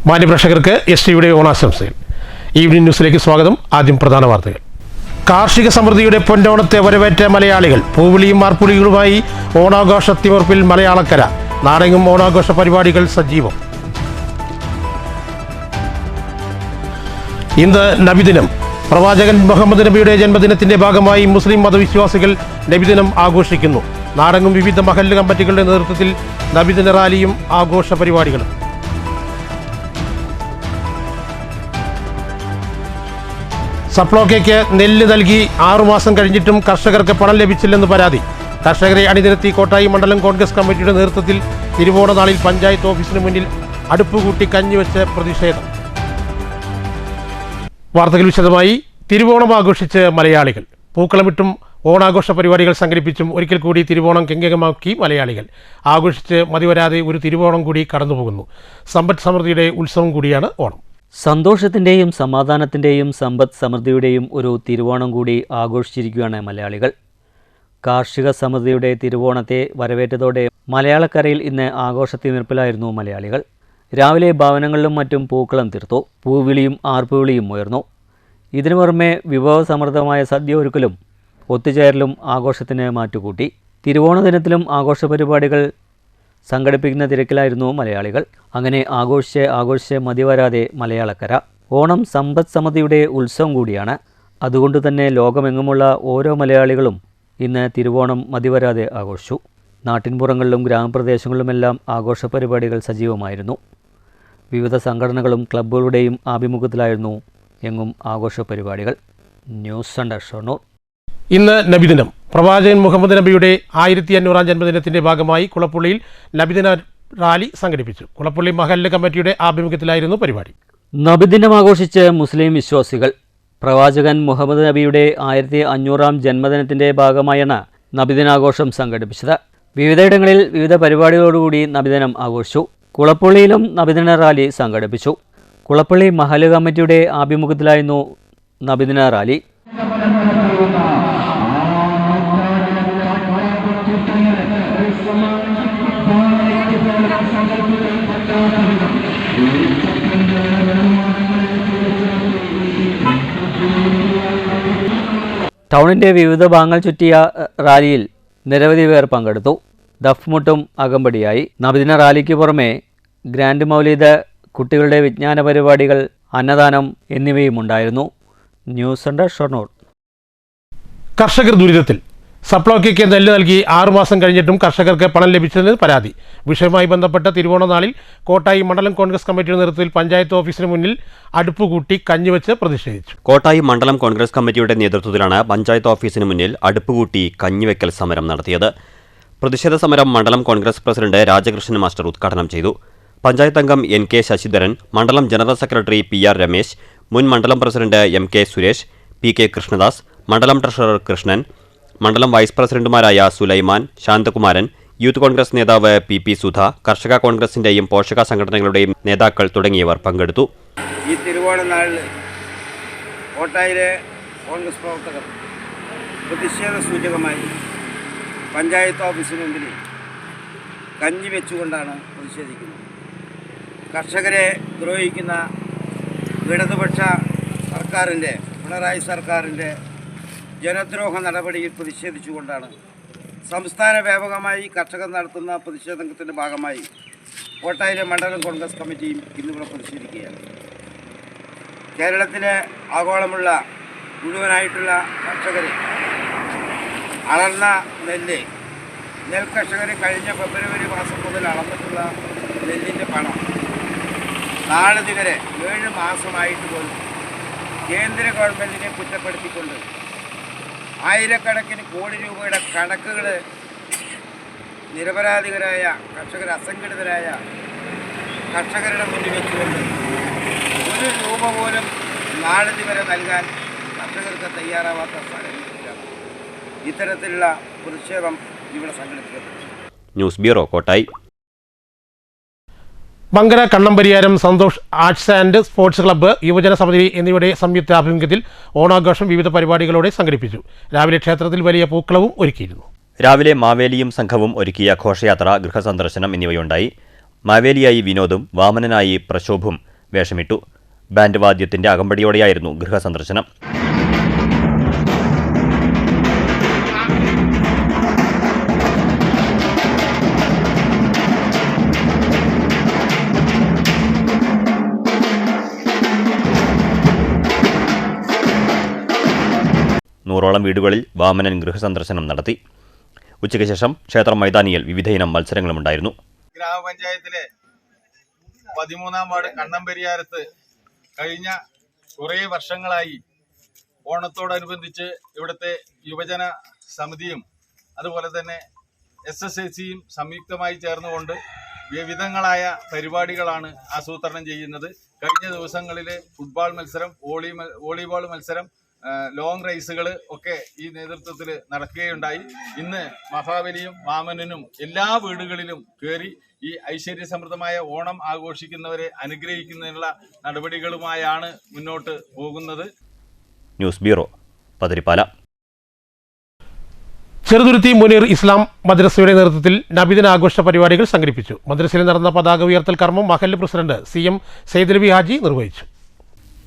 മാന്യപ്രേക്ഷകർക്ക് STVയുടെ ഓണാശംസകൾ. ഈവനിംഗ് ന്യൂസിലേക്ക് സ്വാഗതം. ആദ്യം പ്രധാന വാർത്തകൾ. കാർഷിക സമൃദ്ധിയുടെ പൊന്നോണത്തെ വരവേറ്റ മലയാളികൾ. പൂവിളിയും മാർപ്പുളികളുമായി ഓണാഘോഷ തിമിർപ്പിൽ മലയാളക്കര. നാടെങ്ങും ഓണാഘോഷ പരിപാടികൾ സജീവം. ഇന്ന് നബിദിനം. പ്രവാചകൻ മുഹമ്മദ് നബിയുടെ ജന്മദിനത്തിന്റെ ഭാഗമായി മുസ്ലിം മതവിശ്വാസികൾ നബിദിനം ആഘോഷിക്കുന്നു. നാടെങ്ങും വിവിധ മഹല്ല് കമ്മിറ്റികളുടെ നേതൃത്വത്തിൽ നബിദിന റാലിയും ആഘോഷ പരിപാടികളും. സപ്ലോക്കയ്ക്ക് നെല്ല് നൽകി 6 മാസം കഴിഞ്ഞിട്ടും കർഷകർക്ക് പണം ലഭിച്ചില്ലെന്ന് പരാതി. കർഷകരെ അണിനിരത്തി കോട്ടായി മണ്ഡലം കോൺഗ്രസ് കമ്മിറ്റിയുടെ നേതൃത്വത്തിൽ തിരുവോണ നാളിൽ പഞ്ചായത്ത് ഓഫീസിന് മുന്നിൽ അടുപ്പുകൂട്ടി കഞ്ഞിവെച്ച് പ്രതിഷേധം. വാർത്തകൾ വിശദമായി. തിരുവോണം ആഘോഷിച്ച് മലയാളികൾ. പൂക്കളമിട്ടും ഓണാഘോഷ പരിപാടികൾ സംഘടിപ്പിച്ചും ഒരിക്കൽ കൂടി തിരുവോണം കെങ്കേമമാക്കി മലയാളികൾ. ആഘോഷിച്ച് മതിവരാതെ ഒരു തിരുവോണം കൂടി കടന്നുപോകുന്നു. സമ്പദ് സമൃദ്ധിയുടെ ഉത്സവം കൂടിയാണ് ഓണം. സന്തോഷത്തിൻ്റെയും സമാധാനത്തിൻ്റെയും സമ്പദ് സമൃദ്ധിയുടെയും ഒരു തിരുവോണം കൂടി ആഘോഷിച്ചിരിക്കുകയാണ് മലയാളികൾ. കാർഷിക സമൃദ്ധിയുടെ തിരുവോണത്തെ വരവേറ്റതോടെ മലയാളക്കരയിൽ ഇന്ന് ആഘോഷത്തിമിർപ്പിലായിരുന്നു മലയാളികൾ. രാവിലെ ഭവനങ്ങളിലും മറ്റും പൂക്കളം തീർത്തു. പൂവിളിയും ആർപ്പുവിളിയും ഉയർന്നു. ഇതിനു പുറമെ വിഭവസമൃദ്ധമായ സദ്യ ഒരുക്കലും ഒത്തുചേരലും ആഘോഷത്തിന് മാറ്റുകൂട്ടി. തിരുവോണ ദിനത്തിലും ആഘോഷ പരിപാടികൾ സംഘടിപ്പിക്കുന്ന തിരക്കിലായിരുന്നു മലയാളികൾ. അങ്ങനെ ആഘോഷിച്ച് മതിവരാതെ മലയാളക്കര. ഓണം സമ്പദ് സമൃദ്ധിയുടെ ഉത്സവം കൂടിയാണ്. അതുകൊണ്ട് തന്നെ ലോകമെങ്ങുമുള്ള ഓരോ മലയാളികളും ഇന്ന് തിരുവോണം മതിവരാതെ ആഘോഷിച്ചു. നാട്ടിൻപുറങ്ങളിലും ഗ്രാമപ്രദേശങ്ങളിലുമെല്ലാം ആഘോഷ പരിപാടികൾ സജീവമായിരുന്നു. വിവിധ സംഘടനകളും ക്ലബ്ബുകളുടെയും ആഭിമുഖ്യത്തിലായിരുന്നു എങ്ങും ആഘോഷ പരിപാടികൾ. News centre Shoranur. ഇന്ന് നബിദിനം. പ്രവാചകൻ മുഹമ്മദ് നബിയുടെ 1500 ജന്മദിനത്തിന്റെ ഭാഗമായി കുളപ്പുള്ളിയിൽ നബിദിന റാലി സംഘടിപ്പിച്ചു. കുളപ്പുള്ളി മഹല്ല് കമ്മിറ്റിയുടെ ആഭിമുഖ്യത്തിലായിരുന്നു പരിപാടി. നബിദിനം ആഘോഷിച്ച് മുസ്ലിം വിശ്വാസികൾ. പ്രവാചകൻ മുഹമ്മദ് നബിയുടെ 1500 ജന്മദിനത്തിന്റെ ഭാഗമായാണ് നബിദിനാഘോഷം സംഘടിപ്പിച്ചത്. വിവിധയിടങ്ങളിൽ വിവിധ പരിപാടികളോടുകൂടി നബിദിനം ആഘോഷിച്ചു. കുളപ്പുള്ളിയിലും നബിദിന റാലി സംഘടിപ്പിച്ചു. കുളപ്പള്ളി മഹല്ല് കമ്മിറ്റിയുടെ ആഭിമുഖ്യത്തിലായിരുന്നു നബിദിന റാലി. ടൗണിൻ്റെ വിവിധ ഭാഗങ്ങൾ ചുറ്റിയ റാലിയിൽ നിരവധി പേർ പങ്കെടുത്തു. ദഫ്മുട്ടും അകമ്പടിയായി. നബിദിന റാലിക്ക് പുറമെ ഗ്രാൻഡ് മൗലീദ്, കുട്ടികളുടെ വിജ്ഞാന പരിപാടികൾ, അന്നദാനം എന്നിവയും ഉണ്ടായിരുന്നു. News centre Shoranur. കർഷകർ ദുരിതത്തിൽ. സപ്ലോക്കയ്ക്ക് നെല്ല് നൽകി 6 മാസം കഴിഞ്ഞിട്ടും കർഷകർക്ക് പണം ലഭിച്ചതിന് പരാതി. വിഷയവുമായി ബന്ധപ്പെട്ട് തിരുവോണ നാളിൽ കോട്ടായി മണ്ഡലം കോൺഗ്രസ് കമ്മിറ്റിയുടെ നേതൃത്വത്തിൽ പഞ്ചായത്ത് ഓഫീസിന് മുന്നിൽ അടുപ്പുകൂട്ടി കഞ്ഞിവെച്ച് പ്രതിഷേധിച്ചു. കോട്ടായി മണ്ഡലം കോൺഗ്രസ് കമ്മിറ്റിയുടെ നേതൃത്വത്തിലാണ് പഞ്ചായത്ത് ഓഫീസിന് മുന്നിൽ അടുപ്പുകൂട്ടി കഞ്ഞിവെക്കൽ സമരം നടത്തിയത്. പ്രതിഷേധ സമരം മണ്ഡലം കോൺഗ്രസ് പ്രസിഡന്റ് രാജകൃഷ്ണൻ മാസ്റ്റർ ഉദ്ഘാടനം ചെയ്തു. പഞ്ചായത്ത് അംഗം NK ശശിധരൻ, മണ്ഡലം ജനറൽ സെക്രട്ടറി PR രമേശ്, മുൻ മണ്ഡലം president MK Suresh, PK Krishnadas, മണ്ഡലം ട്രഷറർ കൃഷ്ണൻ, മണ്ഡലം വൈസ് പ്രസിഡന്റുമാരായ സുലൈമാൻ, ശാന്തകുമാരൻ, യൂത്ത് കോൺഗ്രസ് നേതാവ് PP സുധ, കർഷക കോൺഗ്രസിന്റെയും പോഷക സംഘടനകളുടെയും നേതാക്കൾ തുടങ്ങിയവർ പങ്കെടുത്തു. ഈ തിരുവോണ നാളിൽ കോട്ടായിലെ കോൺഗ്രസ് പ്രവർത്തകർ പ്രതിഷേധ സൂചകമായി പഞ്ചായത്ത് ഓഫീസിന് മുമ്പിൽ കഞ്ഞി വെച്ചുകൊണ്ടാണ് പ്രതിഷേധിക്കുന്നത്. കർഷകരെ ദ്രോഹിക്കുന്ന ഇടതുപക്ഷ സർക്കാരിൻ്റെ, പിണറായി സർക്കാരിൻ്റെ ജനദ്രോഹ നടപടിയിൽ പ്രതിഷേധിച്ചുകൊണ്ടാണ് സംസ്ഥാന വ്യാപകമായി കർഷകർ നടത്തുന്ന പ്രതിഷേധത്തിൻ്റെ ഭാഗമായി കോട്ടായിലെ മണ്ഡലം കോൺഗ്രസ് കമ്മിറ്റിയും ഇന്നിവിടെ പ്രതിഷേധിക്കുകയാണ്. കേരളത്തിലെ ആഗോളമുള്ള മുഴുവനായിട്ടുള്ള കർഷകർ അളന്ന നെൽകർഷകർ കഴിഞ്ഞ ഫെബ്രുവരി മാസം മുതൽ അളന്നിട്ടുള്ള നെല്ലിൻ്റെ പണം നാളിതുവരെ 7 മാസമായിട്ട് പോലും കേന്ദ്ര ഗവൺമെൻറ്റിനെ കുറ്റപ്പെടുത്തിക്കൊണ്ട് ആയിരക്കണക്കിന് കോടി രൂപയുടെ കണക്കുകൾ നിരപരാധികളായ കർഷകർ, അസംഘടിതരായ കർഷകരുടെ മുന്നിൽ വെച്ചുകൊണ്ട് 1 രൂപ പോലും നാളിതുവരെ നൽകാൻ കർഷകർക്ക് തയ്യാറാവാത്ത സാഹചര്യത്തിലാണ് ഇത്തരത്തിലുള്ള പ്രതിഷേധം ഇവിടെ സംഘടിപ്പിക്കപ്പെട്ടു. News bureau, Kottayi. Mankara Kannampariyaram Santhosh arts and sports club, യുവജന സമിതി എന്നിവയുടെ സംയുക്ത ആഭിമുഖ്യത്തിൽ ഓണാഘോഷം വിവിധ പരിപാടികളോടെ സംഘടിപ്പിച്ചു. രാവിലെ ക്ഷേത്രത്തിൽ വലിയ പൂക്കളവും ഒരുക്കിയിരുന്നു. രാവിലെ മാവേലിയും സംഘവും ഒരുക്കിയ ഘോഷയാത്ര, ഗൃഹസന്ദർശനം എന്നിവയുണ്ടായി. മാവേലിയായി വിനോദും വാമനനായി പ്രശോഭും വേഷമിട്ടു. ബാൻഡ് വാദ്യത്തിന്റെ അകമ്പടിയോടെയായിരുന്നു ഗൃഹസന്ദർശനം. നൂറോളം വീടുകളിൽ വാമനൻ ഗൃഹസന്ദർശനം നടത്തി. ഉച്ചയ്ക്ക് ശേഷം ക്ഷേത്ര മൈതാനിയിൽ വിവിധയിനം മത്സരങ്ങളുമുണ്ടായിരുന്നു. ഗ്രാമപഞ്ചായത്തിലെ 13-ാം വാർഡ് കണ്ണംപെരിയാരത്ത് കഴിഞ്ഞ കുറേ വർഷങ്ങളായി ഓണത്തോടനുബന്ധിച്ച് ഇവിടുത്തെ യുവജന സമിതിയും അതുപോലെ തന്നെ SSACയും സംയുക്തമായി ചേർന്നുകൊണ്ട് വിവിധങ്ങളായ പരിപാടികളാണ് ആസൂത്രണം ചെയ്യുന്നത്. കഴിഞ്ഞ ദിവസങ്ങളിൽ ഫുട്ബോൾ മത്സരം, വോളിബോൾ മത്സരം, ലോങ് റേസുകൾ ഒക്കെ ഈ നേതൃത്വത്തിൽ നടക്കുകയുണ്ടായി. ഇന്ന് മഹാബലിയും വാമനനും എല്ലാ വീടുകളിലും കയറി ഈ ഐശ്വര്യസമൃദ്ധമായ ഓണം ആഘോഷിക്കുന്നവരെ അനുഗ്രഹിക്കുന്നതിനുള്ള നടപടികളുമായാണ് മുന്നോട്ട് പോകുന്നത്. News bureau, Pathirippala. ചെറുതുരുത്തി മുനീർ ഇസ്ലാം മദ്രസയുടെ നേതൃത്വത്തിൽ നബിദിനാഘോഷ പരിപാടികൾ സംഘടിപ്പിച്ചു. മദ്രസയിൽ നടന്ന പതാക ഉയർത്തൽ കർമ്മം മഹല്ല് പ്രസിഡന്റ് CM സൈദലവി ഹാജി നിർവഹിച്ചു.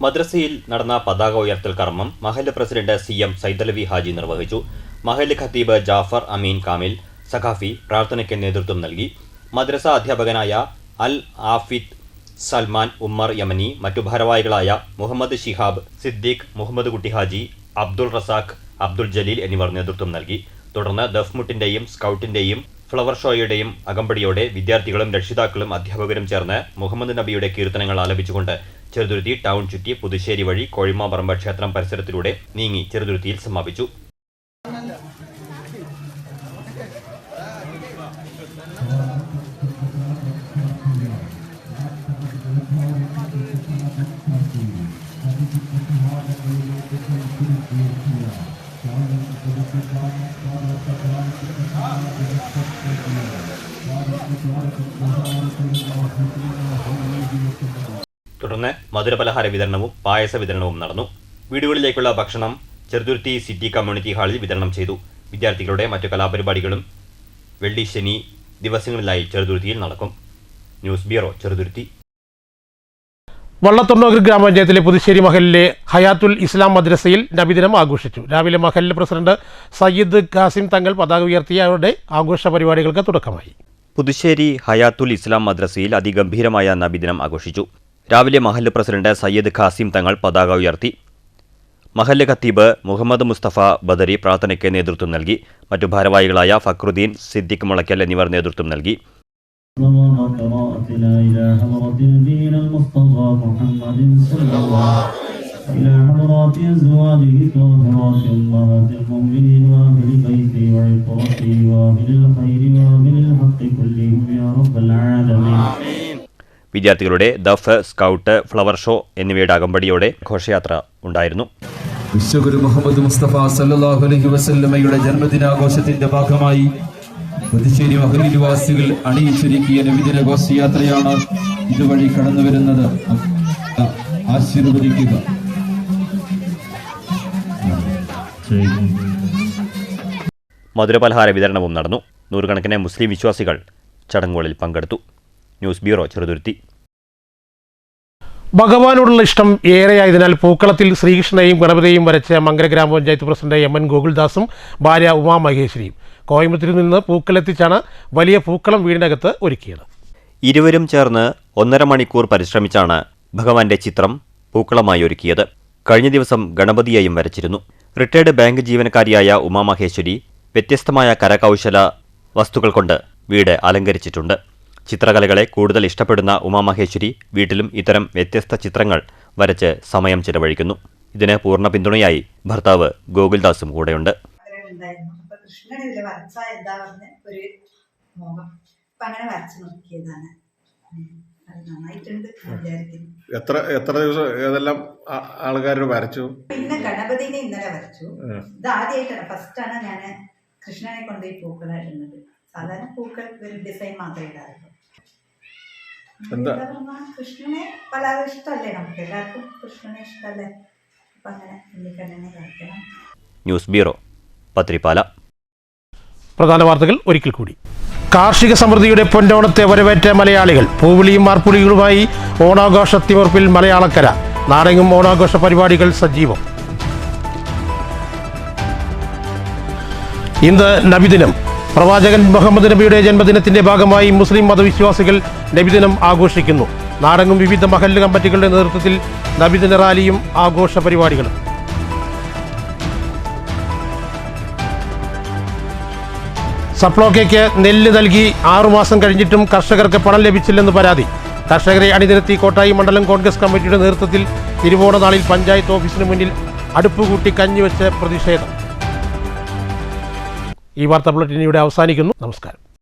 മദ്രസയിൽ നടന്ന പതാക ഉയർത്തൽ കർമ്മം മഹല്ല് പ്രസിഡന്റ് CM സൈദലവി ഹാജി നിർവഹിച്ചു. മഹല്ല് ഖത്തീബ് ജാഫർ അമീൻ കാമിൽ സഖാഫി പ്രാർത്ഥനയ്ക്ക് നേതൃത്വം നൽകി. മദ്രസ അധ്യാപകനായ അൽ ആഫിദ് സൽമാൻ ഉമ്മർ യമനി, മറ്റു ഭാരവാഹികളായ മുഹമ്മദ് ഷിഹാബ്, സിദ്ദീഖ്, മുഹമ്മദ് കുട്ടി ഹാജി, അബ്ദുൾ റസാഖ്, അബ്ദുൾ ജലീൽ എന്നിവർ നേതൃത്വം നൽകി. തുടർന്ന് ദഫ്മുട്ടിന്റെയും സ്കൗട്ടിന്റെയും ഫ്ലവർ ഷോയുടെയും അകമ്പടിയോടെ വിദ്യാർത്ഥികളും രക്ഷിതാക്കളും അധ്യാപകരും ചേർന്ന് മുഹമ്മദ് നബിയുടെ കീർത്തനങ്ങൾ ആലപിച്ചുകൊണ്ട് ചെറുതുരുത്തി ടൗൺ ചുറ്റി പുതുശ്ശേരി വഴി കോഴിമാപറമ്പ് ക്ഷേത്രം പരിസരത്തിലൂടെ നീങ്ങി ചെറുതുരുത്തിയിൽ സമാപിച്ചു. തുടർന്ന് മധുരപലഹാര വിതരണവും പായസ വിതരണവും നടന്നു. വീടുകളിലേക്കുള്ള ഭക്ഷണം ചെറുതുരുത്തി സിറ്റി കമ്മ്യൂണിറ്റി ഹാളിൽ വിതരണം ചെയ്തു. വിദ്യാർത്ഥികളുടെ മറ്റു കലാപരിപാടികളും വെള്ളി ശനി ദിവസങ്ങളിലായി ചെറുതുരുത്തിയിൽ നടക്കും. News bureau, Cheruthuruthy. വള്ളത്തൊണ്ണൂർ ഗ്രാമപഞ്ചായത്തിലെ പുതുശ്ശേരി മഹലിലെ ഹയാത്തുൽ ഇസ്ലാം മദ്രസയിൽ നബിദിനം ആഘോഷിച്ചു. രാവിലെ മഹല്ല് പ്രസിഡന്റ് സയ്യിദ് ഖാസിം തങ്ങൾ പതാക ഉയർത്തിയതോടെ ആഘോഷ പരിപാടികൾക്ക് തുടക്കമായി. പുതുശ്ശേരി ഹയാത്തുൽ ഇസ്ലാം മദ്രസയിൽ അതിഗംഭീരമായ നബിദിനം ആഘോഷിച്ചു. രാവിലെ മഹല്ല് പ്രസിഡന്റ് സയ്യിദ് ഖാസിം തങ്ങൾ പതാക ഉയർത്തി. മഹല്ല് ഖത്തീബ് മുഹമ്മദ് മുസ്തഫ ബദരി പ്രാർത്ഥനയ്ക്ക് നേതൃത്വം നൽകി. മറ്റു ഭാരവാഹികളായ ഫക്രുദ്ദീൻ, സിദ്ദിഖ് മുളയ്ക്കൽ എന്നിവർ നേതൃത്വം നൽകി. വിദ്യാർത്ഥികളുടെ ദഫ്, സ്കൗട്ട്, ഫ്ലവർ ഷോ എന്നിവയുടെ അകമ്പടിയോടെ ഘോഷയാത്ര ഉണ്ടായിരുന്നു. വിശ്വഗുരു മുഹമ്മദ് മുസ്തഫ സല്ലല്ലാഹു അലൈഹി വസല്ലമയുടെ ജന്മദിനാഘോഷത്തിന്റെ ഭാഗമായി പുതുശ്ശേരി മഹല്ല് നിവാസികൾ അണിയിച്ചൊരുക്കിയ നബിദിന ഘോഷയാത്രയാണ് ഇതുവഴി കടന്നു വരുന്നത്. ആശീർവദിക്കുക. മധുരപലഹാര വിതരണവും നടന്നു. നൂറുകണക്കിന് മുസ്ലിം വിശ്വാസികൾ ചടങ്ങുകളിൽ പങ്കെടുത്തു. News bureau, Cheruthuruthy. ഭഗവാനോടുള്ള ഇഷ്ടം ഏറെയായതിനാൽ പൂക്കളത്തിൽ ശ്രീകൃഷ്ണനെയും ഗണപതിയെയും വരച്ച മങ്കര ഗ്രാമപഞ്ചായത്ത് പ്രസിഡന്റ് MN ഗോകുൽദാസും ഭാര്യ ഉമാമഹേശ്വരിയും കോയമ്പത്തൂരിൽ നിന്ന് പൂക്കളെത്തിച്ചാണ് വലിയ പൂക്കളം വീടിനകത്ത് ഒരുക്കിയത്. ഇരുവരും ചേർന്ന് 1.5 മണിക്കൂർ പരിശ്രമിച്ചാണ് ഭഗവാന്റെ ചിത്രം പൂക്കളമായി ഒരുക്കിയത്. കഴിഞ്ഞ ദിവസം ഗണപതിയെയും വരച്ചിരുന്നു. റിട്ടയർഡ് ബാങ്ക് ജീവനക്കാരിയായ ഉമാമഹേശ്വരി വ്യത്യസ്തമായ കരകൗശല വസ്തുക്കൾ കൊണ്ട് വീട് അലങ്കരിച്ചിട്ടുണ്ട്. ചിത്രകലകളെ കൂടുതൽ ഇഷ്ടപ്പെടുന്ന ഉമാമഹേശ്വരി വീട്ടിലും ഇത്തരം വ്യത്യസ്ത ചിത്രങ്ങൾ വരച്ച് സമയം ചിലവഴിക്കുന്നു. ഇതിന് പൂർണ്ണ പിന്തുണയായി ഭർത്താവ് ഗോകുൽദാസും കൂടെയുണ്ട്. എത്ര ദിവസം ഏതെല്ലാം ആൾക്കാർ വരച്ചു? പിന്നെ ഗണപതിനെ ഇന്നലെ വരച്ചു. ഇത് ആദ്യമായിട്ടാണ്, ഫസ്റ്റാണ് ഞാൻ കൃഷ്ണനെ കൊണ്ടുപോയി പൂക്കളായിരുന്നത്. സാധാരണ പൂക്കൾ ഒരു ഡിസൈൻ മാത്രമേ ഇടാറുള്ളൂ. കൃഷ്ണനെ വളരെ ഇഷ്ടമല്ലേ, നമുക്ക് എല്ലാവർക്കും കൃഷ്ണനെ ഇഷ്ടമല്ലേ, അപ്പൊ അങ്ങനെ ഉണ്ണിക്കണ്ണനെ വരയ്ക്കണം. News bureau, Pathirippala. പ്രധാന വാർത്തകൾ ഒരിക്കൽ കൂടി. കാർഷിക സമൃദ്ധിയുടെ പൊന്നോണത്തെ വരവേറ്റ മലയാളികൾ പൂവിളിയും മാർപ്പുളികളുമായി ഓണാഘോഷ തിമിർപ്പിൽ മലയാളക്കര. നാടെങ്ങും ഓണാഘോഷ പരിപാടികൾ സജീവം. ഇന്ന് നബിദിനം. പ്രവാചകൻ മുഹമ്മദ് നബിയുടെ ജന്മദിനത്തിന്റെ ഭാഗമായി മുസ്ലിം മതവിശ്വാസികൾ നബിദിനം ആഘോഷിക്കുന്നു. നാടെങ്ങും വിവിധ മഹല്ല് കമ്മിറ്റികളുടെ നേതൃത്വത്തിൽ നബിദിന റാലിയും ആഘോഷ പരിപാടികളും. സപ്ലോക്കയ്ക്ക് നെല്ല് നൽകി 6 മാസം കഴിഞ്ഞിട്ടും കർഷകർക്ക് പണം ലഭിച്ചില്ലെന്ന് പരാതി. കർഷകരെ അണിനിരത്തി കോട്ടായി മണ്ഡലം കോൺഗ്രസ് കമ്മിറ്റിയുടെ നേതൃത്വത്തിൽ തിരുവോണ നാളിൽ പഞ്ചായത്ത് ഓഫീസിന് മുന്നിൽ അടുപ്പുകൂട്ടി കഞ്ഞിവെച്ച് പ്രതിഷേധം. ഈ വാർത്താ ബുള്ളറ്റിൻ ഇവിടെ അവസാനിക്കുന്നു. നമസ്കാരം.